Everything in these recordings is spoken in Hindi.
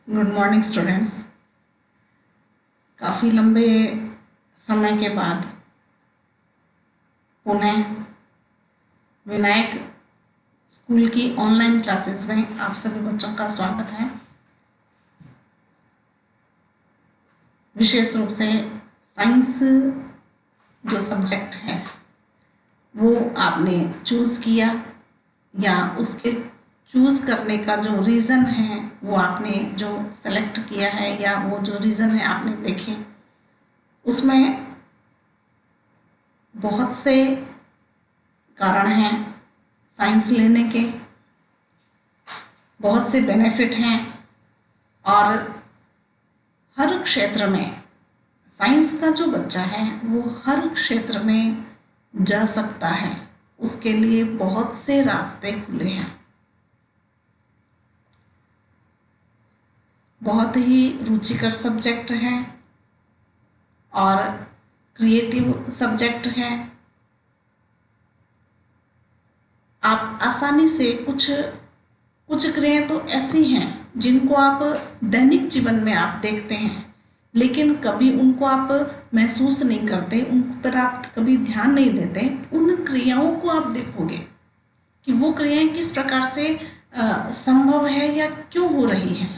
Good morning students. काफ़ी लंबे समय के बाद पुनः विनायक स्कूल की ऑनलाइन क्लासेस में आप सभी बच्चों का स्वागत है। विशेष रूप से साइंस जो सब्जेक्ट है वो आपने चूज़ किया या उसके चूज़ करने का जो रीज़न है वो आपने जो सेलेक्ट किया है या वो जो रीज़न है आपने देखे, उसमें बहुत से कारण हैं साइंस लेने के, बहुत से बेनिफिट हैं और हर क्षेत्र में साइंस का जो बच्चा है वो हर क्षेत्र में जा सकता है। उसके लिए बहुत से रास्ते खुले हैं। बहुत ही रुचिकर सब्जेक्ट है और क्रिएटिव सब्जेक्ट है। आप आसानी से कुछ क्रियाएं तो ऐसी हैं जिनको आप दैनिक जीवन में आप देखते हैं, लेकिन कभी उनको आप महसूस नहीं करते, उन पर आप कभी ध्यान नहीं देते। उन क्रियाओं को आप देखोगे कि वो क्रियाएं किस प्रकार से संभव है या क्यों हो रही है।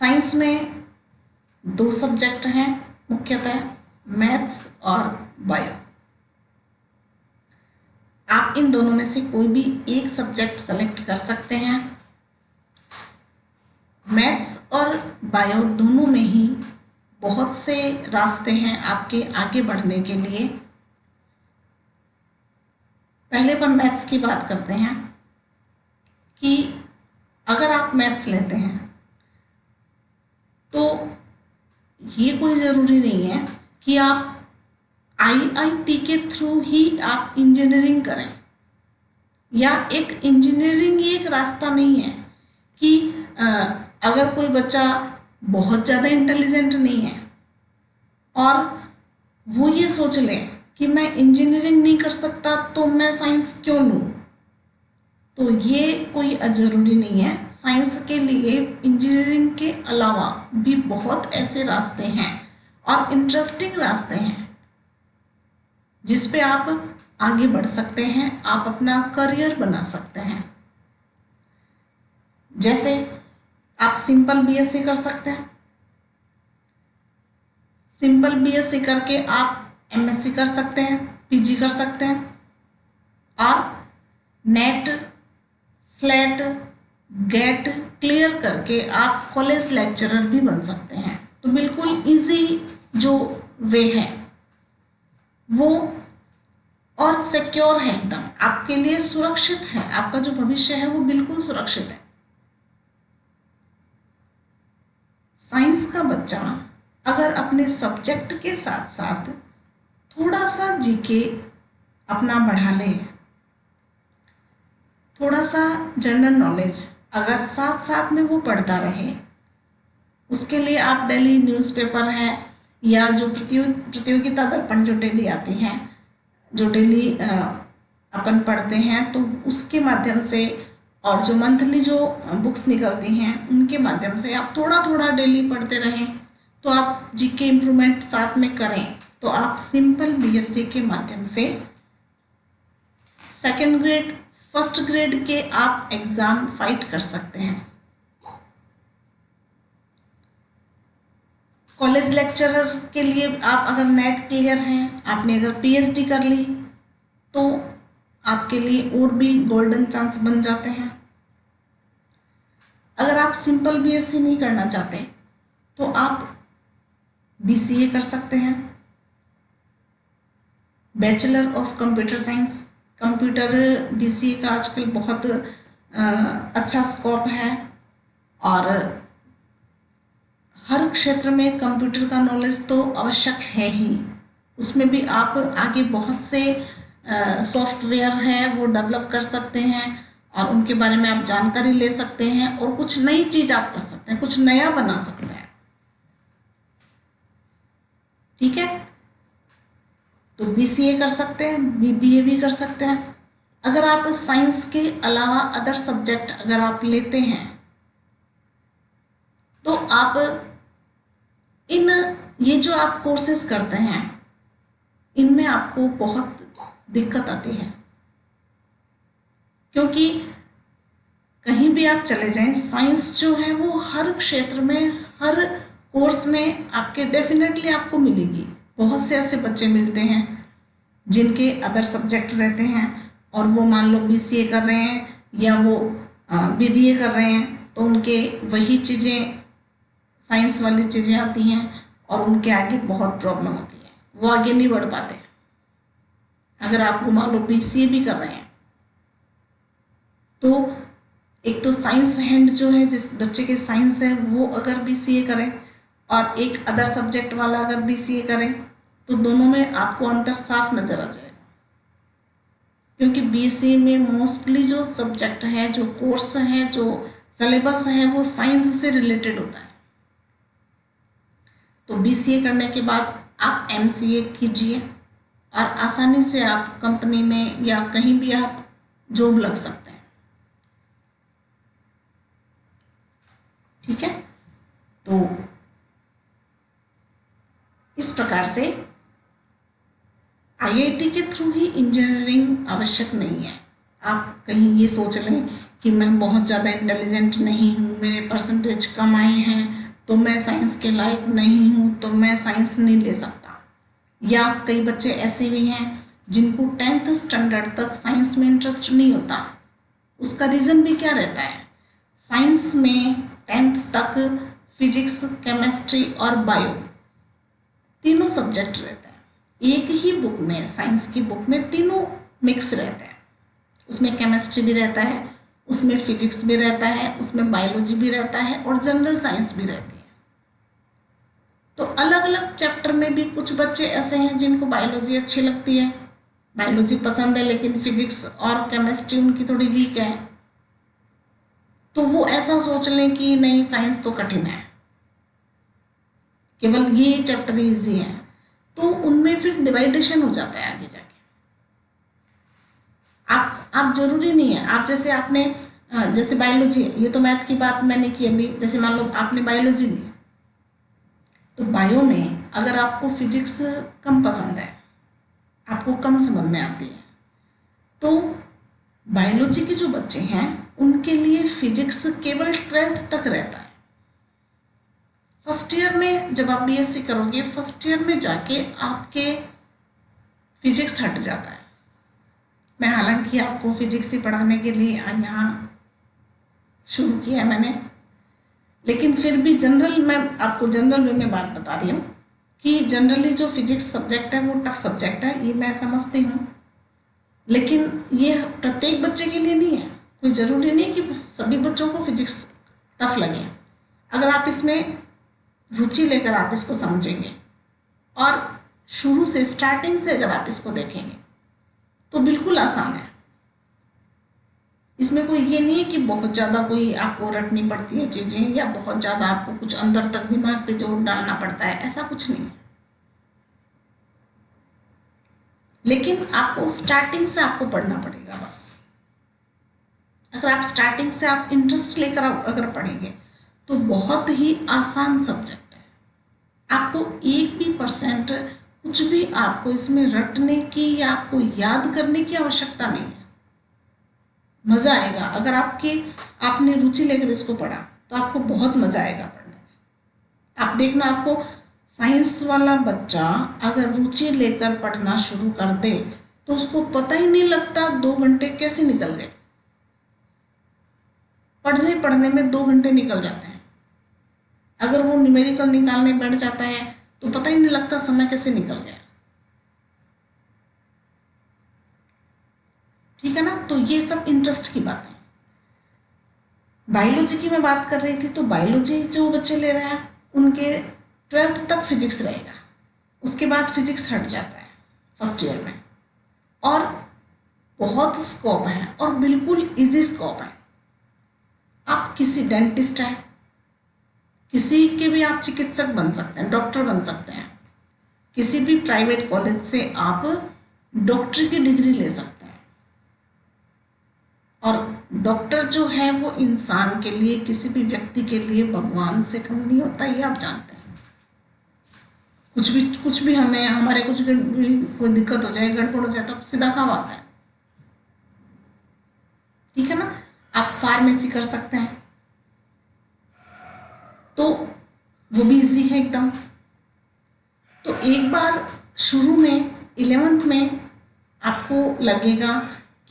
साइंस में दो सब्जेक्ट हैं मुख्यतः, मैथ्स और बायो। आप इन दोनों में से कोई भी एक सब्जेक्ट सेलेक्ट कर सकते हैं। मैथ्स और बायो दोनों में ही बहुत से रास्ते हैं आपके आगे बढ़ने के लिए। पहले पर मैथ्स की बात करते हैं कि अगर आप मैथ्स लेते हैं तो ये कोई ज़रूरी नहीं है कि आप आईआईटी के थ्रू ही आप इंजीनियरिंग करें, या एक इंजीनियरिंग एक रास्ता नहीं है कि अगर कोई बच्चा बहुत ज़्यादा इंटेलिजेंट नहीं है और वो ये सोच ले कि मैं इंजीनियरिंग नहीं कर सकता तो मैं साइंस क्यों लूँ, तो ये कोई ज़रूरी नहीं है। साइंस के लिए इंजीनियरिंग के अलावा भी बहुत ऐसे रास्ते हैं और इंटरेस्टिंग रास्ते हैं जिस पे आप आगे बढ़ सकते हैं, आप अपना करियर बना सकते हैं। जैसे आप सिंपल बीएससी कर सकते हैं, सिंपल बीएससी करके आप एमएससी कर सकते हैं, पीजी कर सकते हैं और नेट स्लेट गेट क्लियर करके आप कॉलेज लेक्चरर भी बन सकते हैं। तो बिल्कुल इजी जो वे है वो और सिक्योर है, एकदम आपके लिए सुरक्षित है। आपका जो भविष्य है वो बिल्कुल सुरक्षित है। साइंस का बच्चा अगर अपने सब्जेक्ट के साथ साथ थोड़ा सा जीके अपना बढ़ा ले, थोड़ा सा जनरल नॉलेज अगर साथ साथ में वो पढ़ता रहे, उसके लिए आप डेली न्यूज़पेपर है या जो प्रतियोगिता दर्पण जो डेली आती हैं, जो डेली अपन पढ़ते हैं, तो उसके माध्यम से और जो मंथली जो बुक्स निकलती हैं उनके माध्यम से आप थोड़ा थोड़ा डेली पढ़ते रहें, तो आप जीके इम्प्रूवमेंट साथ में करें तो आप सिंपल बीएससी के माध्यम से सेकेंड ग्रेड फर्स्ट ग्रेड के आप एग्ज़ाम फाइट कर सकते हैं। कॉलेज लेक्चरर के लिए आप अगर नेट क्लियर हैं, आपने अगर पीएचडी कर ली तो आपके लिए और भी गोल्डन चांस बन जाते हैं। अगर आप सिंपल बीएससी नहीं करना चाहते तो आप बीसीए कर सकते हैं, bachelor of computer science. Computer BCA का आजकल बहुत अच्छा स्कोप है और हर क्षेत्र में कंप्यूटर का नॉलेज तो आवश्यक है ही। उसमें भी आप आगे बहुत से सॉफ्टवेयर हैं वो डेवलप कर सकते हैं और उनके बारे में आप जानकारी ले सकते हैं और कुछ नई चीज़ आप कर सकते हैं, कुछ नया बना सकते हैं। ठीक है, तो बीसीए कर सकते हैं, बीबीए भी कर सकते हैं अगर आप साइंस के अलावा अदर सब्जेक्ट अगर आप लेते हैं तो आप इन ये जो आप कोर्सेज करते हैं इनमें आपको बहुत दिक्कत आती है, क्योंकि कहीं भी आप चले जाएं साइंस जो है वो हर क्षेत्र में, हर कोर्स में आपके डेफिनेटली आपको मिलेगी। बहुत से ऐसे बच्चे मिलते हैं जिनके अदर सब्जेक्ट रहते हैं और वो मान लो बीसीए कर रहे हैं या वो बीबीए कर रहे हैं, तो उनके वही चीज़ें, साइंस वाली चीज़ें आती हैं और उनके आगे बहुत प्रॉब्लम होती है, वो आगे नहीं बढ़ पाते। अगर आप वो मान लो बीसीए भी कर रहे हैं तो एक तो साइंस हैंड जो है, जिस बच्चे के साइंस है वो अगर बीसीए करें और एक अदर सब्जेक्ट वाला अगर बीसीए करें तो दोनों में आपको अंतर साफ नज़र आ जाएगा। क्योंकि बीसीए में मोस्टली जो सब्जेक्ट है, जो कोर्स है, जो सिलेबस है वो साइंस से रिलेटेड होता है। तो बीसीए करने के बाद आप एमसीए कीजिए और आसानी से आप कंपनी में या कहीं भी आप जॉब लग सकते हैं। ठीक है, तो इस प्रकार से आईआईटी के थ्रू ही इंजीनियरिंग आवश्यक नहीं है। आप कहीं ये सोच लें कि मैं बहुत ज़्यादा इंटेलिजेंट नहीं हूँ, मेरे परसेंटेज कम आए हैं तो मैं साइंस के लायक नहीं हूँ, तो मैं साइंस नहीं ले सकता। या कई बच्चे ऐसे भी हैं जिनको 10th स्टैंडर्ड तक साइंस में इंटरेस्ट नहीं होता। उसका रीज़न भी क्या रहता है, साइंस में 10th तक फिजिक्स, केमिस्ट्री और बायो तीनों सब्जेक्ट रहते हैं। एक ही बुक में, साइंस की बुक में तीनों मिक्स रहते हैं। उसमें केमिस्ट्री भी रहता है, उसमें फिजिक्स भी रहता है, उसमें बायोलॉजी भी रहता है और जनरल साइंस भी रहती है। तो अलग अलग चैप्टर में भी कुछ बच्चे ऐसे हैं जिनको बायोलॉजी अच्छी लगती है, बायोलॉजी पसंद है, लेकिन फिजिक्स और केमिस्ट्री उनकी थोड़ी वीक है, तो वो ऐसा सोच लें कि नहीं साइंस तो कठिन है, केवल ये चैप्टर इजी है, तो उनमें फिर डिवाइडेशन हो जाता है आगे जाके। आप जरूरी नहीं है, आप जैसे आपने जैसे बायोलॉजी, ये तो मैथ की बात मैंने की अभी, जैसे मान लो आपने बायोलॉजी ली तो बायो में अगर आपको फिजिक्स कम पसंद है, आपको कम समझ में आती है, तो बायोलॉजी के जो बच्चे हैं उनके लिए फिजिक्स केवल 12th तक रहता है। फर्स्ट ईयर में जब आप बीएससी करोगे, फर्स्ट ईयर में जाके आपके फिजिक्स हट जाता है। मैं हालांकि आपको फिजिक्स ही पढ़ाने के लिए यहाँ शुरू किया है मैंने, लेकिन फिर भी जनरल, मैं आपको जनरल वे में बात बता रही हूँ कि जनरली जो फिजिक्स सब्जेक्ट है वो टफ सब्जेक्ट है, ये मैं समझती हूँ, लेकिन ये प्रत्येक बच्चे के लिए नहीं है। कोई ज़रूरी नहीं कि सभी बच्चों को फिजिक्स टफ लगे। अगर आप इसमें रुचि लेकर आप इसको समझेंगे और शुरू से, स्टार्टिंग से अगर आप इसको देखेंगे तो बिल्कुल आसान है। इसमें कोई ये नहीं है कि बहुत ज़्यादा कोई आपको रटनी पड़ती है चीज़ें या बहुत ज़्यादा आपको कुछ अंदर तक दिमाग पे जोर डालना पड़ता है, ऐसा कुछ नहीं है। लेकिन आपको स्टार्टिंग से आपको पढ़ना पड़ेगा बस। अगर आप स्टार्टिंग से आप इंटरेस्ट लेकर अगर पढ़ेंगे तो बहुत ही आसान सब्जेक्ट है। आपको 1% कुछ भी आपको इसमें रटने की या आपको याद करने की आवश्यकता नहीं है। मज़ा आएगा अगर आपने रुचि लेकर इसको पढ़ा तो आपको बहुत मज़ा आएगा पढ़ने में। आप देखना, आपको साइंस वाला बच्चा अगर रुचि लेकर पढ़ना शुरू कर दे तो उसको पता ही नहीं लगता 2 घंटे कैसे निकल गए। पढ़ने में 2 घंटे निकल जाते हैं। अगर वो न्यूमेरिकल निकालने बैठ जाता है तो पता ही नहीं लगता समय कैसे निकल गया। ठीक है ना, तो ये सब इंटरेस्ट की बात है। बायोलॉजी की मैं बात कर रही थी, तो बायोलॉजी जो बच्चे ले रहे हैं उनके 12th तक फिजिक्स रहेगा, उसके बाद फिजिक्स हट जाता है फर्स्ट ईयर में, और बहुत स्कोप है और बिल्कुल इजी स्कोप है। आप किसी डेंटिस्ट हैं, किसी के भी आप चिकित्सक बन सकते हैं, डॉक्टर बन सकते हैं। किसी भी प्राइवेट कॉलेज से आप डॉक्टरी की डिग्री ले सकते हैं। और डॉक्टर जो है वो इंसान के लिए, किसी भी व्यक्ति के लिए भगवान से कम नहीं होता, ये आप जानते हैं। कुछ भी हमें, हमारे कुछ भी कोई दिक्कत हो जाए, गड़बड़ हो जाए, तो सीधा काम आता है, ठीक है ना। आप फार्मेसी कर सकते हैं तो वो भी इजी है एकदम। तो एक बार शुरू में 11th में आपको लगेगा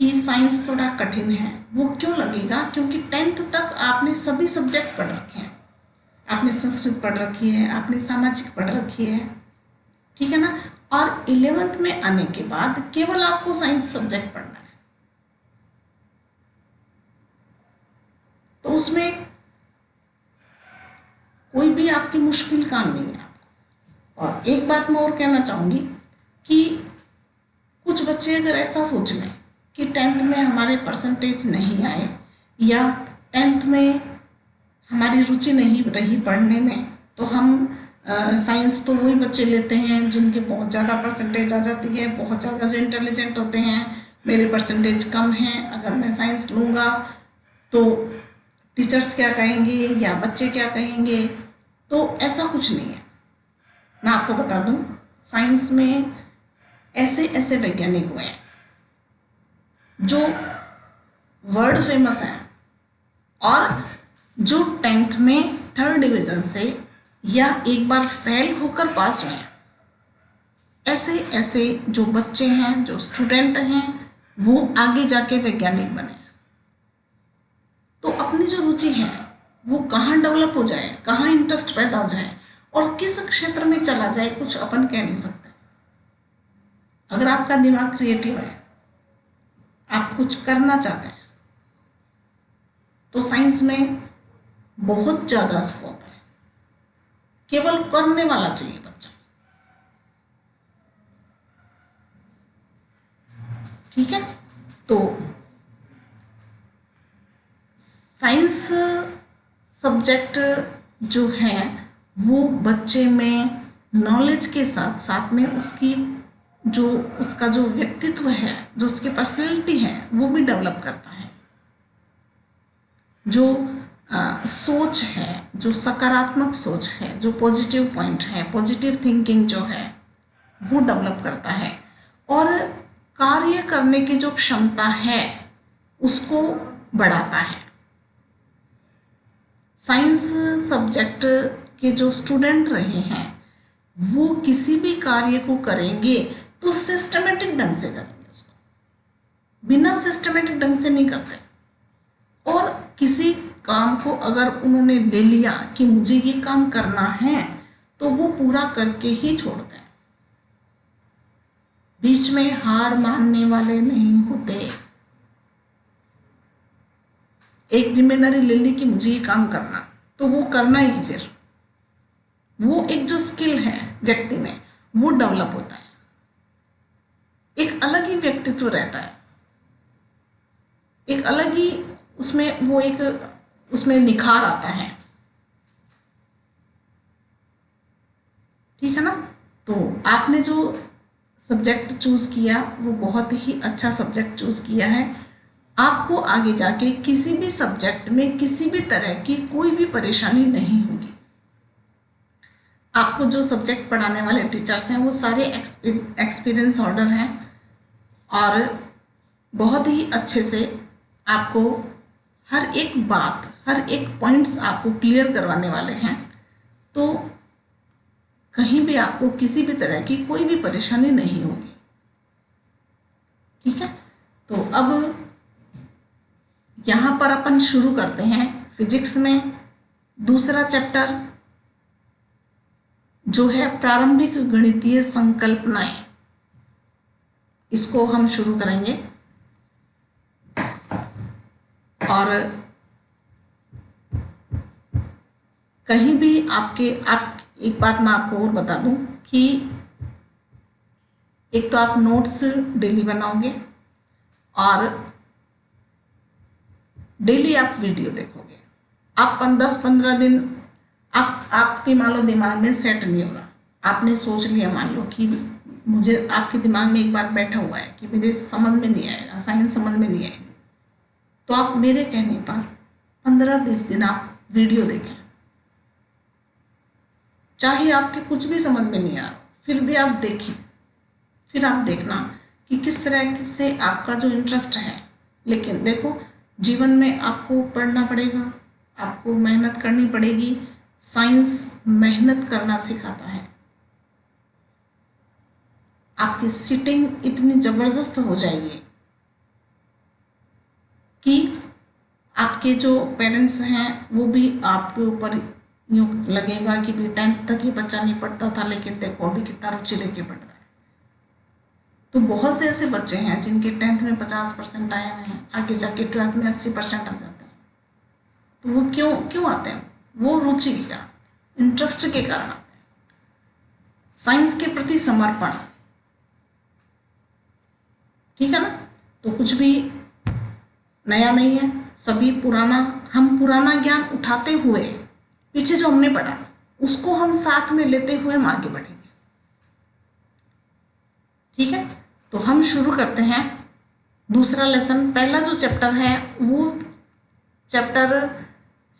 कि साइंस थोड़ा कठिन है। वो क्यों लगेगा? क्योंकि 10th तक आपने सभी सब्जेक्ट पढ़ रखे हैं। आपने संस्कृत पढ़ रखी है, आपने सामाजिक पढ़ रखी है, ठीक है ना। और 11th में आने के बाद केवल आपको साइंस सब्जेक्ट पढ़ना है। तो उसमें कोई भी आपकी मुश्किल काम नहीं है आपको। और एक बात मैं और कहना चाहूँगी कि कुछ बच्चे अगर ऐसा सोच लें कि 10th में हमारे परसेंटेज नहीं आए या 10th में हमारी रुचि नहीं रही पढ़ने में, तो हम साइंस तो वही बच्चे लेते हैं जिनके बहुत ज़्यादा परसेंटेज आ जाती है, बहुत ज़्यादा जो इंटेलिजेंट होते हैं। मेरे परसेंटेज कम हैं, अगर मैं साइंस लूँगा तो टीचर्स क्या कहेंगे या बच्चे क्या कहेंगे। तो ऐसा कुछ नहीं है। मैं आपको बता दूं, साइंस में ऐसे ऐसे वैज्ञानिक हुए हैं जो वर्ल्ड फेमस हैं और जो 10th में 3rd डिवीज़न से या एक बार फेल होकर पास हुए हैं। ऐसे ऐसे जो बच्चे हैं, जो स्टूडेंट हैं, वो आगे जाके वैज्ञानिक बने। तो अपनी जो रुचि है वो कहाँ डेवलप हो जाए, कहाँ इंटरेस्ट पैदा हो जाए और किस क्षेत्र में चला जाए, कुछ अपन कह नहीं सकते। अगर आपका दिमाग क्रिएटिव है, आप कुछ करना चाहते हैं, तो साइंस में बहुत ज़्यादा स्कोप है। केवल करने वाला चाहिए बच्चा, ठीक है। तो साइंस सब्जेक्ट जो है वो बच्चे में नॉलेज के साथ साथ में उसका जो व्यक्तित्व है, जो उसकी पर्सनैलिटी है, वो भी डेवलप करता है। जो सोच है, जो सकारात्मक सोच है, जो पॉजिटिव पॉइंट है, पॉजिटिव थिंकिंग जो है वो डेवलप करता है। और कार्य करने की जो क्षमता है उसको बढ़ाता है। साइंस सब्जेक्ट के जो स्टूडेंट रहे हैं वो किसी भी कार्य को करेंगे तो सिस्टमेटिक ढंग से करेंगे, उसको बिना सिस्टमेटिक ढंग से नहीं करते। और किसी काम को अगर उन्होंने ले लिया कि मुझे ये काम करना है, तो वो पूरा करके ही छोड़ते हैं। बीच में हार मानने वाले नहीं होते। एक जिम्मेदारी ले ली कि मुझे ये काम करना, तो वो करना ही। फिर वो एक जो स्किल है व्यक्ति में वो डेवलप होता है, एक अलग ही व्यक्तित्व रहता है, एक अलग ही उसमें निखार आता है, ठीक है ना। तो आपने जो सब्जेक्ट चूज किया वो बहुत ही अच्छा सब्जेक्ट चूज किया है। आपको आगे जाके किसी भी सब्जेक्ट में किसी भी तरह की कोई भी परेशानी नहीं होगी। आपको जो सब्जेक्ट पढ़ाने वाले टीचर्स हैं वो सारे एक्सपीरियंस होल्डर हैं और बहुत ही अच्छे से आपको हर एक बात, हर एक पॉइंट्स आपको क्लियर करवाने वाले हैं। तो कहीं भी आपको किसी भी तरह की कोई भी परेशानी नहीं होगी, ठीक है। तो अब यहाँ पर अपन शुरू करते हैं फिजिक्स में दूसरा चैप्टर जो है प्रारंभिक गणितीय संकल्पनाएं। इसको हम शुरू करेंगे। और कहीं भी एक बात मैं आपको और बता दूं कि एक तो आप नोट्स डेली बनाओगे और डेली आप वीडियो देखोगे। आप 10-15 दिन आपके मान लो दिमाग में सेट नहीं होगा। आपने सोच लिया, मान लो कि मुझे, आपके दिमाग में एक बार बैठा हुआ है कि मुझे समझ में नहीं आएगा, साइंस समझ में नहीं आएगी, तो आप मेरे कहने पर 15-20 दिन आप वीडियो देखें, चाहे आपके कुछ भी समझ में नहीं आ रहा फिर भी आप देखें, फिर आप देखना कि किस तरह से आपका जो इंटरेस्ट है। लेकिन देखो, जीवन में आपको पढ़ना पड़ेगा, आपको मेहनत करनी पड़ेगी। साइंस मेहनत करना सिखाता है। आपकी सीटिंग इतनी ज़बरदस्त हो जाएगी कि आपके जो पेरेंट्स हैं वो भी आपके ऊपर यूँ लगेगा कि भी 10th तक ही बच्चा नहीं पढ़ता था, लेकिन देखो अभी कितना रुचि लेके पढ़ रहा है। तो बहुत से ऐसे बच्चे हैं जिनके 10th में 50% आए हुए हैं, आगे जाके 12th में 80% आ जाते हैं। तो वो क्यों आते हैं? वो रुचि का, इंटरेस्ट के कारण आते हैं। साइंस के प्रति समर्पण, ठीक है ना। तो कुछ भी नया नहीं है, सभी हम पुराना ज्ञान उठाते हुए पीछे जो हमने पढ़ा उसको हम साथ में लेते हुए हम आगे बढ़ेंगे, ठीक है। तो हम शुरू करते हैं दूसरा लेसन। पहला जो चैप्टर है वो चैप्टर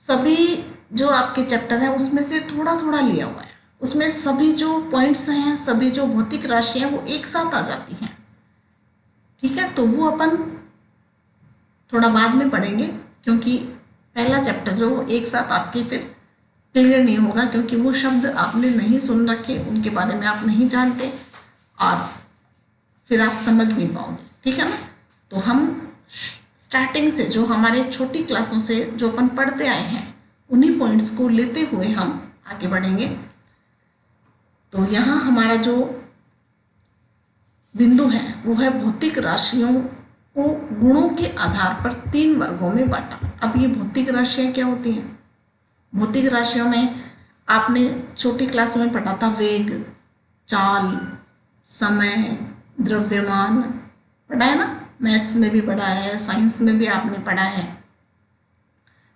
सभी जो आपके चैप्टर हैं उसमें से थोड़ा थोड़ा लिया हुआ है। उसमें सभी जो पॉइंट्स हैं, सभी जो भौतिक राशि हैं वो एक साथ आ जाती हैं, ठीक है। तो वो अपन थोड़ा बाद में पढ़ेंगे, क्योंकि पहला चैप्टर जो वो एक साथ आपके फिर क्लियर नहीं होगा, क्योंकि वो शब्द आपने नहीं सुन रखे, उनके बारे में आप नहीं जानते और फिर आप समझ नहीं पाओगे, ठीक है ना। तो हम स्टार्टिंग से जो हमारे छोटी क्लासों से जो अपन पढ़ते आए हैं उन्हीं पॉइंट्स को लेते हुए हम आगे बढ़ेंगे। तो यहाँ हमारा जो बिंदु है वो है भौतिक राशियों को गुणों के आधार पर 3 वर्गों में बांटा। अब ये भौतिक राशियाँ क्या होती हैं? भौतिक राशियों में आपने छोटी क्लासों में पढ़ा था वेग, चाल, समय, द्रव्यमान, पढ़ा है ना। मैथ्स में भी पढ़ा है, साइंस में भी आपने पढ़ा है,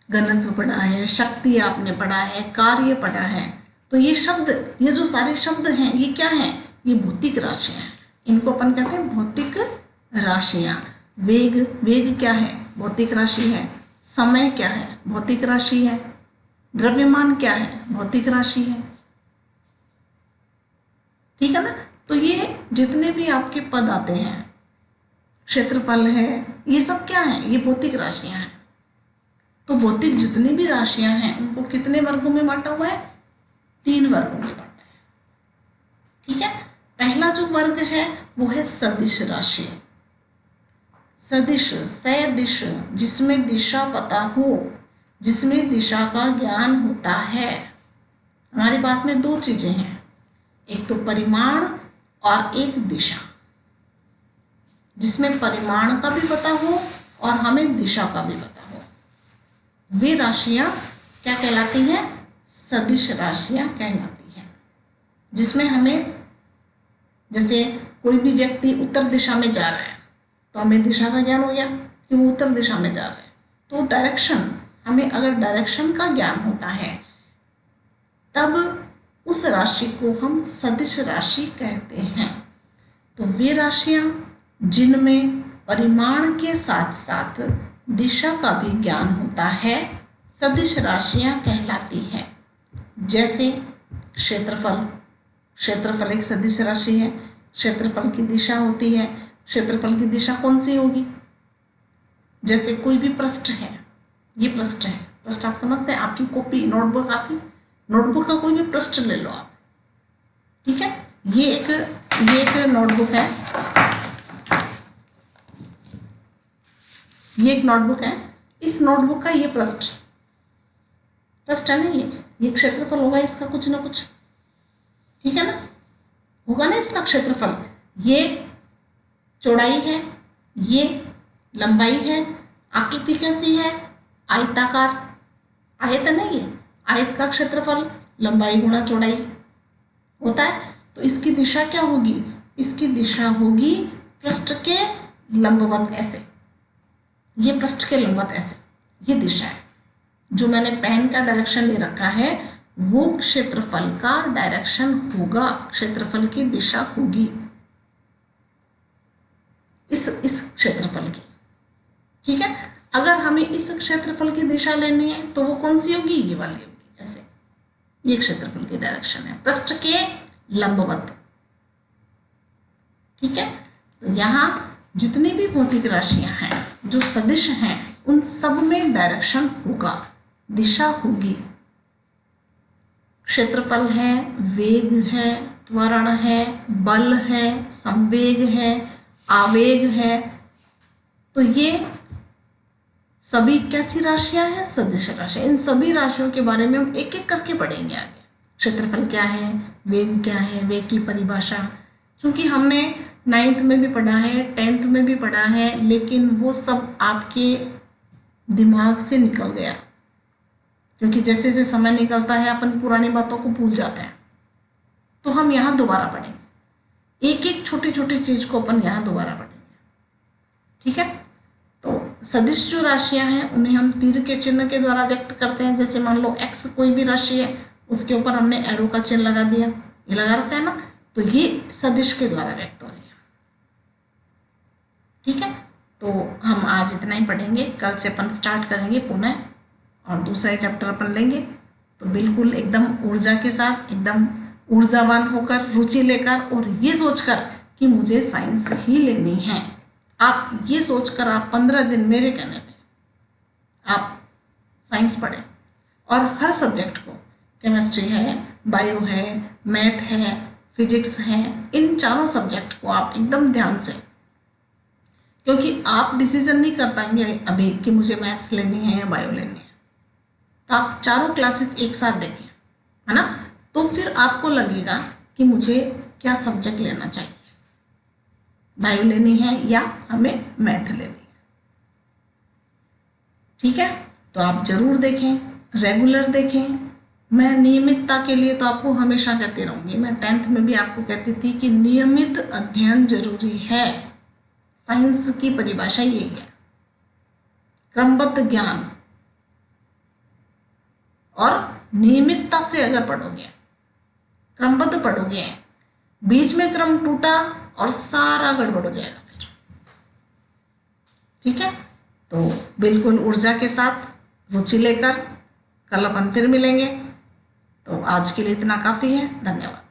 घनत्व पढ़ा है, शक्ति आपने पढ़ा है, कार्य पढ़ा है। तो ये शब्द, ये जो सारे शब्द हैं ये क्या हैं? ये भौतिक राशियाँ हैं। इनको अपन कहते हैं भौतिक राशियाँ। वेग क्या है? भौतिक राशि है। समय क्या है? भौतिक राशि है। द्रव्यमान क्या है? भौतिक राशि है, ठीक है ना। तो ये जितने भी आपके पद आते हैं, क्षेत्रफल है, ये सब क्या है? ये भौतिक राशियां हैं। तो भौतिक जितनी भी राशियां हैं उनको कितने वर्गों में बांटा हुआ है? 3 वर्गों में बांटा है, ठीक है। पहला जो वर्ग है वो है सदिश राशि। सदिश, सदिश, जिसमें दिशा पता हो, जिसमें दिशा का ज्ञान होता है। हमारे पास में 2 चीजें हैं, एक तो परिमाण और एक दिशा। जिसमें परिमाण का भी पता हो और हमें दिशा का भी पता हो, वे राशियां क्या कहलाती हैं? सदिश राशियां कहलाती हैं। जिसमें हमें, जैसे कोई भी व्यक्ति उत्तर दिशा में जा रहा है तो हमें दिशा का ज्ञान हो गया कि वो उत्तर दिशा में जा रहा है। तो डायरेक्शन, हमें अगर डायरेक्शन का ज्ञान होता है तब उस राशि को हम सदिश राशि कहते हैं। तो वे राशियां जिनमें परिमाण के साथ साथ दिशा का भी ज्ञान होता है सदिश राशियां कहलाती हैं। जैसे क्षेत्रफल, क्षेत्रफल एक सदिश राशि है। क्षेत्रफल की दिशा होती है। क्षेत्रफल की दिशा कौन सी होगी? जैसे कोई भी पृष्ठ है, ये पृष्ठ है, पृष्ठ आप समझते हैं, आपकी कॉपी, नोटबुक, आपकी नोटबुक का कोई भी पृष्ठ ले लो आप, ठीक है। ये एक नोटबुक है, ये एक नोटबुक है। इस नोटबुक का ये पृष्ठ है ना, ये क्षेत्रफल होगा इसका कुछ ना कुछ, ठीक है ना, होगा ना इसका क्षेत्रफल। ये चौड़ाई है, ये लंबाई है। आकृति कैसी है? आयताकार, आयत है ना, ये आयत का क्षेत्रफल लंबाई गुणा चौड़ाई होता है। तो इसकी दिशा क्या होगी? इसकी दिशा होगी पृष्ठ के लंबवत ऐसे, ये पृष्ठ के लंबवत ऐसे, ये दिशा है। जो मैंने पेन का डायरेक्शन ले रखा है वो क्षेत्रफल का डायरेक्शन होगा, क्षेत्रफल की दिशा होगी इस क्षेत्रफल की, ठीक है। अगर हमें इस क्षेत्रफल की दिशा लेनी है तो वो कौन सी होगी, ये वाली होगी। ऐसे ये क्षेत्रफल की डायरेक्शन है पृष्ठ के लंबवत। ठीक है, तो यहाँ जितनी भी भौतिक राशियां हैं, जो सदिश हैं, उन सब में डायरेक्शन होगा, दिशा होगी। क्षेत्रफल है, वेग है, त्वरण है, बल है, संवेग है, आवेग है, तो ये सभी कैसी राशियां हैं, सदिश राशियां। इन सभी राशियों के बारे में हम एक एक करके पढ़ेंगे आगे। क्षेत्रफल क्या है, वेग क्या है, वेग की परिभाषा, क्योंकि हमने 9th में भी पढ़ा है, 10th में भी पढ़ा है, लेकिन वो सब आपके दिमाग से निकल गया, क्योंकि जैसे जैसे समय निकलता है अपन पुरानी बातों को भूल जाते हैं। तो हम यहाँ दोबारा पढ़ेंगे, एक एक छोटी छोटी चीज को अपन यहाँ दोबारा पढ़ेंगे। ठीक है, तो सदिश जो राशियां हैं उन्हें हम तीर के चिन्ह के द्वारा व्यक्त करते हैं। जैसे मान लो x कोई भी राशि है, उसके ऊपर हमने एरो का चिन्ह लगा दिया, ये लगा रखा है ना, तो ये सदिश के द्वारा व्यक्त हो रही है। ठीक है, तो हम आज इतना ही पढ़ेंगे, कल से अपन स्टार्ट करेंगे पुनः और दूसरा चैप्टर अपन लेंगे। तो बिल्कुल एकदम ऊर्जा के साथ, एकदम ऊर्जावान होकर, रुचि लेकर और ये सोचकर कि मुझे साइंस ही लेनी है। आप ये सोचकर आप 15 दिन मेरे कहने पे आप साइंस पढ़ें और हर सब्जेक्ट को, केमिस्ट्री है, बायो है, मैथ है, फिजिक्स है, इन चारों सब्जेक्ट को आप एकदम ध्यान से, क्योंकि आप डिसीजन नहीं कर पाएंगे अभी कि मुझे मैथ्स लेनी है या बायो लेनी है, तो आप चारों क्लासेस एक साथ देखें, है ना, तो फिर आपको लगेगा कि मुझे क्या सब्जेक्ट लेना चाहिए, बायो लेनी है या हमें मैथ लेनी है। ठीक है, तो आप जरूर देखें, रेगुलर देखें। मैं नियमितता के लिए तो आपको हमेशा कहती रहूँगी, मैं 10th में भी आपको कहती थी कि नियमित अध्ययन जरूरी है। साइंस की परिभाषा यही है, क्रमबद्ध ज्ञान, और नियमितता से अगर पढ़ोगे, क्रमबद्ध पढ़ोगे, बीच में क्रम टूटा और सारा गड़बड़ हो जाएगा फिर। ठीक है, तो बिल्कुल ऊर्जा के साथ, रुचि लेकर कल अपन फिर मिलेंगे। तो आज के लिए इतना काफ़ी है, धन्यवाद।